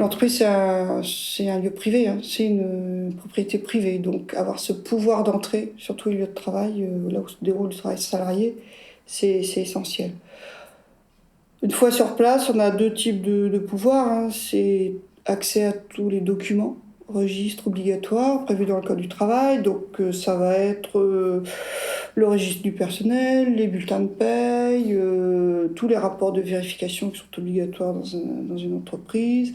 L'entreprise, c'est un lieu privé, hein, c'est une propriété privée. Donc avoir ce pouvoir d'entrée sur tous les lieux de travail, là où se déroule le travail salarié, c'est essentiel. Une fois sur place, on a deux types de pouvoirs, hein. C'est accès à tous les documents, registres obligatoires prévus dans le code du travail. Donc ça va être le registre du personnel, les bulletins de paye, tous les rapports de vérification qui sont obligatoires dans une entreprise,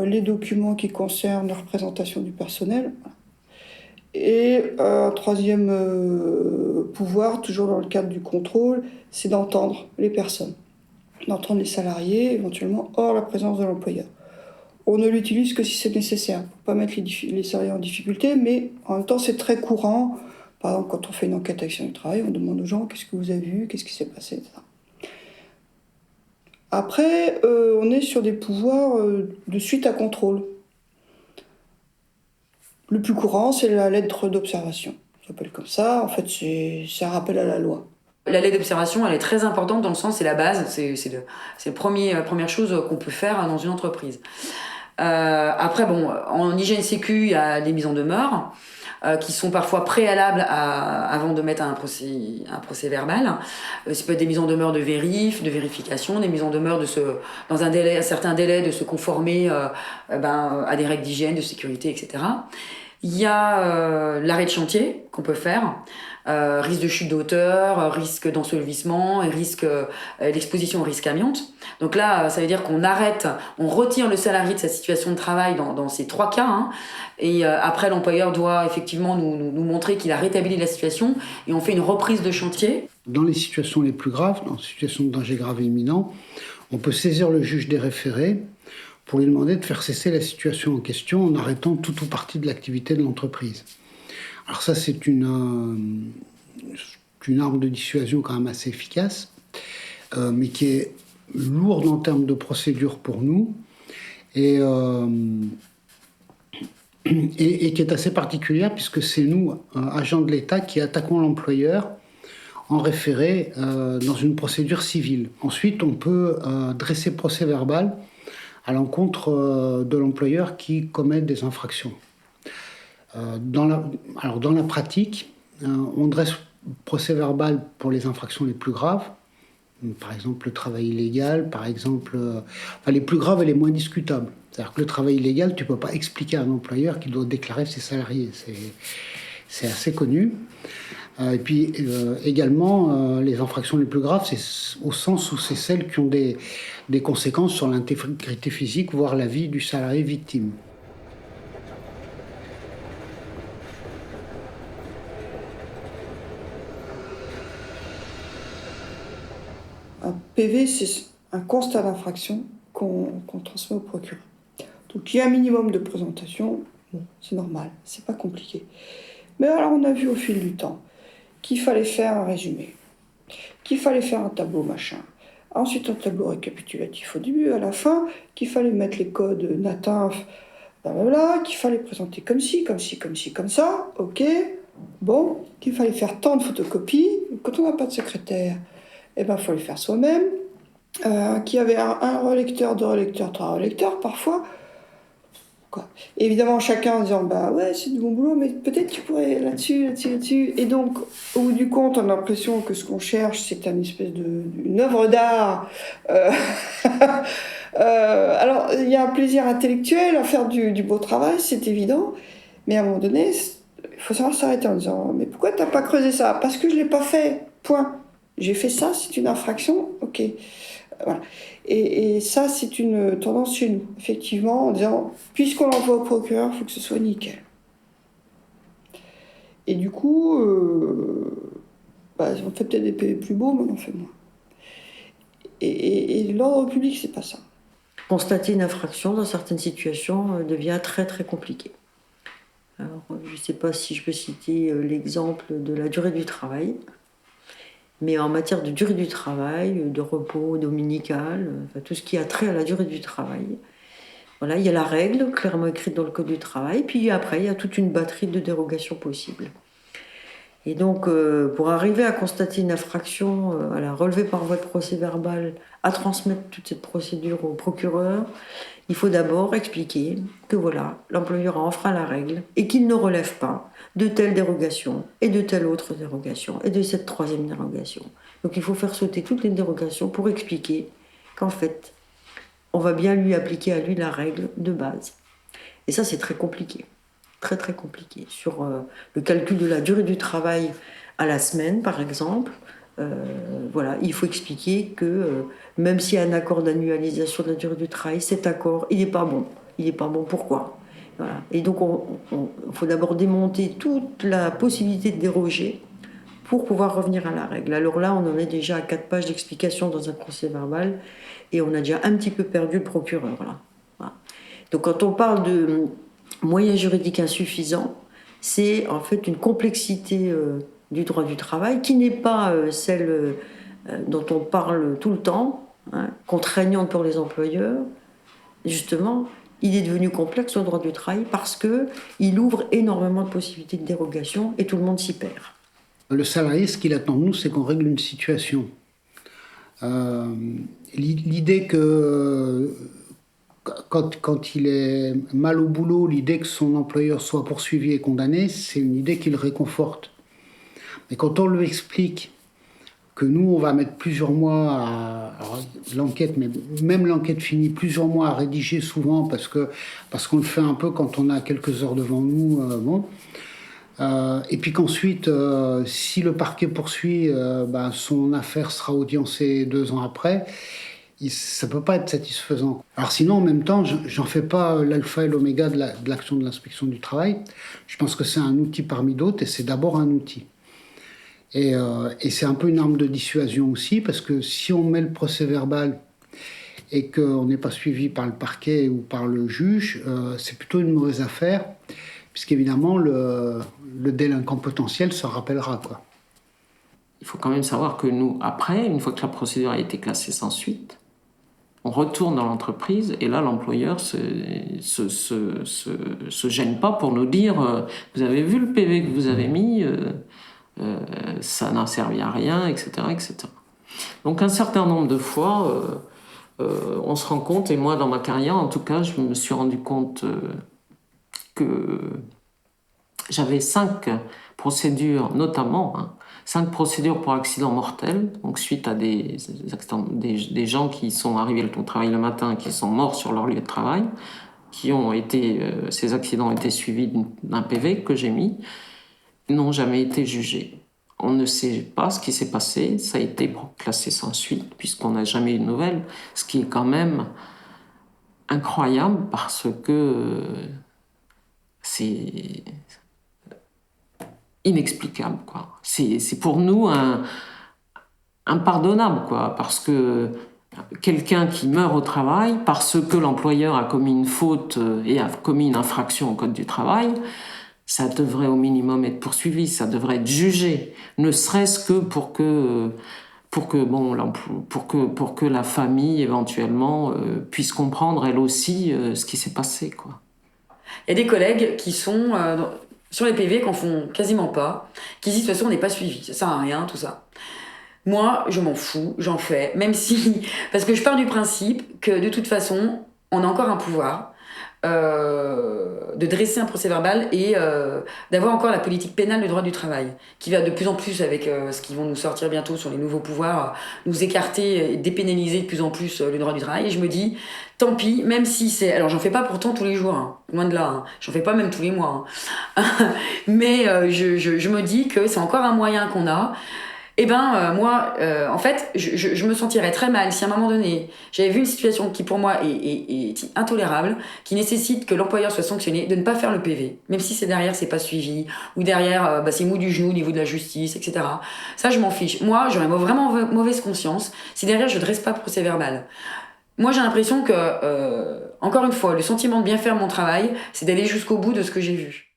les documents qui concernent la représentation du personnel. Et un troisième pouvoir, toujours dans le cadre du contrôle, c'est d'entendre les personnes, d'entendre les salariés, éventuellement hors la présence de l'employeur. On ne l'utilise que si c'est nécessaire, pour ne pas mettre les salariés en difficulté, mais en même temps c'est très courant. Par exemple, quand on fait une enquête action du travail, on demande aux gens qu'est-ce que vous avez vu, qu'est-ce qui s'est passé, etc. Après, on est sur des pouvoirs de suite à contrôle. Le plus courant, c'est la lettre d'observation. Ça s'appelle comme ça, en fait c'est un rappel à la loi. La lettre d'observation, elle est très importante dans le sens, c'est la base, c'est la première chose qu'on peut faire dans une entreprise. Après, bon, en hygiène sécu, il y a des mises en demeure qui sont parfois préalables avant de mettre un procès verbal. Ça peut être des mises en demeure de vérification, des mises en demeure dans un certain délai, de se conformer à des règles d'hygiène, de sécurité, etc. Il y a l'arrêt de chantier qu'on peut faire. Risque de chute de hauteur, risque d'ensevelissement et l'exposition au risque amiante. Donc là, ça veut dire qu'on arrête, on retire le salarié de sa situation de travail dans ces trois cas. Hein, et après, l'employeur doit effectivement nous montrer qu'il a rétabli la situation et on fait une reprise de chantier. Dans les situations les plus graves, dans les situations de danger grave et imminent, on peut saisir le juge des référés pour lui demander de faire cesser la situation en question en arrêtant tout ou partie de l'activité de l'entreprise. Alors ça, c'est une arme de dissuasion quand même assez efficace, mais qui est lourde en termes de procédure pour nous et qui est assez particulière puisque c'est nous, agents de l'État, qui attaquons l'employeur en référé dans une procédure civile. Ensuite, on peut dresser procès verbal à l'encontre de l'employeur qui commet des infractions. Dans la pratique, on dresse procès verbal pour les infractions les plus graves, par exemple le travail illégal, par exemple, les plus graves et les moins discutables. C'est-à-dire que le travail illégal, tu ne peux pas expliquer à un employeur qu'il doit déclarer ses salariés. C'est assez connu. Et puis également, les infractions les plus graves, c'est au sens où c'est celles qui ont des conséquences sur l'intégrité physique, voire la vie du salarié victime. Un PV, c'est un constat d'infraction qu'on transmet au procureur. Donc il y a un minimum de présentation, bon, c'est normal, c'est pas compliqué. Mais alors on a vu au fil du temps qu'il fallait faire un résumé, qu'il fallait faire un tableau machin, ensuite un tableau récapitulatif au début, à la fin, qu'il fallait mettre les codes NATINF, blablabla, qu'il fallait présenter comme ci, comme ci, comme ci, comme ça, ok, bon, qu'il fallait faire tant de photocopies, quand on n'a pas de secrétaire, il faut les faire soi-même, qu'il y avait un relecteur, deux relecteurs, trois relecteurs parfois. Quoi. Et évidemment, chacun en disant ouais, c'est du bon boulot, mais peut-être tu pourrais là-dessus. Et donc, au bout du compte, on a l'impression que ce qu'on cherche, c'est une espèce d'une œuvre d'art. Alors, il y a un plaisir intellectuel à faire du beau travail, c'est évident, mais à un moment donné, il faut savoir s'arrêter en disant mais pourquoi tu n'as pas creusé ça? Parce que je ne l'ai pas fait, point. J'ai fait ça, c'est une infraction, ok. Voilà. Et ça, c'est une tendance chez nous, effectivement, en disant, puisqu'on l'envoie au procureur, il faut que ce soit nickel. Et du coup, on fait peut-être des PV plus beaux, mais on en fait moins. Et l'ordre public, c'est pas ça. Constater une infraction dans certaines situations devient très très compliqué. Alors, je ne sais pas si je peux citer l'exemple de la durée du travail. Mais en matière de durée du travail, de repos dominical, tout ce qui a trait à la durée du travail, voilà, il y a la règle clairement écrite dans le Code du travail, puis après, il y a toute une batterie de dérogations possibles. Et donc, pour arriver à constater une infraction, à la relever par voie de procès-verbal, à transmettre toute cette procédure au procureur, il faut d'abord expliquer que voilà, l'employeur a enfreint la règle et qu'il ne relève pas de telle dérogation et de telle autre dérogation et de cette troisième dérogation. Donc il faut faire sauter toutes les dérogations pour expliquer qu'en fait, on va bien lui appliquer à lui la règle de base. Et ça, c'est très compliqué. Très très compliqué. Sur le calcul de la durée du travail à la semaine, par exemple, voilà, il faut expliquer que même s'il y a un accord d'annualisation de la durée du travail, cet accord, il n'est pas bon. Il n'est pas bon, pourquoi? Voilà. Et donc, il faut d'abord démonter toute la possibilité de déroger pour pouvoir revenir à la règle. Alors là, on en est déjà à 4 pages d'explication dans un procès verbal et on a déjà un petit peu perdu le procureur. Là. Voilà. Donc, quand on parle de moyens juridiques insuffisants, c'est en fait une complexité du droit du travail qui n'est pas celle dont on parle tout le temps, hein, contraignante pour les employeurs. Justement, il est devenu complexe le droit du travail parce qu'il ouvre énormément de possibilités de dérogation et tout le monde s'y perd. Le salarié, ce qu'il attend de nous, c'est qu'on règle une situation. L'idée que quand il est mal au boulot, l'idée que son employeur soit poursuivi et condamné, c'est une idée qui le réconforte. Mais quand on lui explique que nous, on va mettre plusieurs mois à l'enquête, mais même l'enquête finit plusieurs mois à rédiger souvent parce qu'on le fait un peu quand on a quelques heures devant nous. Et puis qu'ensuite, si le parquet poursuit, son affaire sera audiencée 2 ans après. Ça peut pas être satisfaisant. Alors sinon, en même temps, j'en fais pas l'alpha et l'oméga de l'action de l'inspection du travail. Je pense que c'est un outil parmi d'autres et c'est d'abord un outil. Et c'est un peu une arme de dissuasion aussi parce que si on met le procès verbal et qu'on n'est pas suivi par le parquet ou par le juge, c'est plutôt une mauvaise affaire puisqu'évidemment le délinquant potentiel s'en rappellera, quoi. Il faut quand même savoir que nous, après, une fois que la procédure a été classée sans suite, on retourne dans l'entreprise et là, l'employeur se gêne pas pour nous dire vous avez vu le PV que vous avez mis, ça n'a servi à rien, etc., etc. Donc, un certain nombre de fois, on se rend compte, et moi, dans ma carrière, en tout cas, je me suis rendu compte que j'avais 5 procédures, notamment, 5 procédures pour accident mortel, donc suite à des gens qui sont arrivés au travail le matin, qui sont morts sur leur lieu de travail, ces accidents ont été suivis d'un PV que j'ai mis, n'ont jamais été jugés. On ne sait pas ce qui s'est passé, ça a été classé sans suite, puisqu'on n'a jamais eu de nouvelles, ce qui est quand même incroyable parce que c'est inexplicable, quoi. C'est pour nous impardonnable, quoi, parce que quelqu'un qui meurt au travail parce que l'employeur a commis une faute et a commis une infraction au code du travail, ça devrait au minimum être poursuivi, ça devrait être jugé, ne serait-ce que pour que la famille éventuellement puisse comprendre elle aussi ce qui s'est passé, quoi. Il y a des collègues qui sont sur les PV, qu'en font quasiment pas, qui disent de toute façon on n'est pas suivi, ça sert à rien tout ça. Moi, je m'en fous, j'en fais, même si... Parce que je pars du principe que de toute façon, on a encore un pouvoir de dresser un procès verbal et d'avoir encore la politique pénale du droit du travail, qui va de plus en plus, avec ce qu'ils vont nous sortir bientôt sur les nouveaux pouvoirs, nous écarter et dépénaliser de plus en plus le droit du travail. Et je me dis, tant pis, même si c'est... Alors j'en fais pas pourtant tous les jours, loin de là, j'en fais pas même tous les mois. Mais je me dis que c'est encore un moyen qu'on a. Eh ben, moi, en fait, je me sentirais très mal si à un moment donné, j'avais vu une situation qui pour moi est intolérable, qui nécessite que l'employeur soit sanctionné, de ne pas faire le PV, même si c'est derrière, c'est pas suivi, ou derrière, c'est mou du genou au niveau de la justice, etc. Ça, je m'en fiche. Moi, j'aurais vraiment mauvaise conscience si derrière, je dresse pas procès verbal. Moi, j'ai l'impression que, encore une fois, le sentiment de bien faire mon travail, c'est d'aller jusqu'au bout de ce que j'ai vu.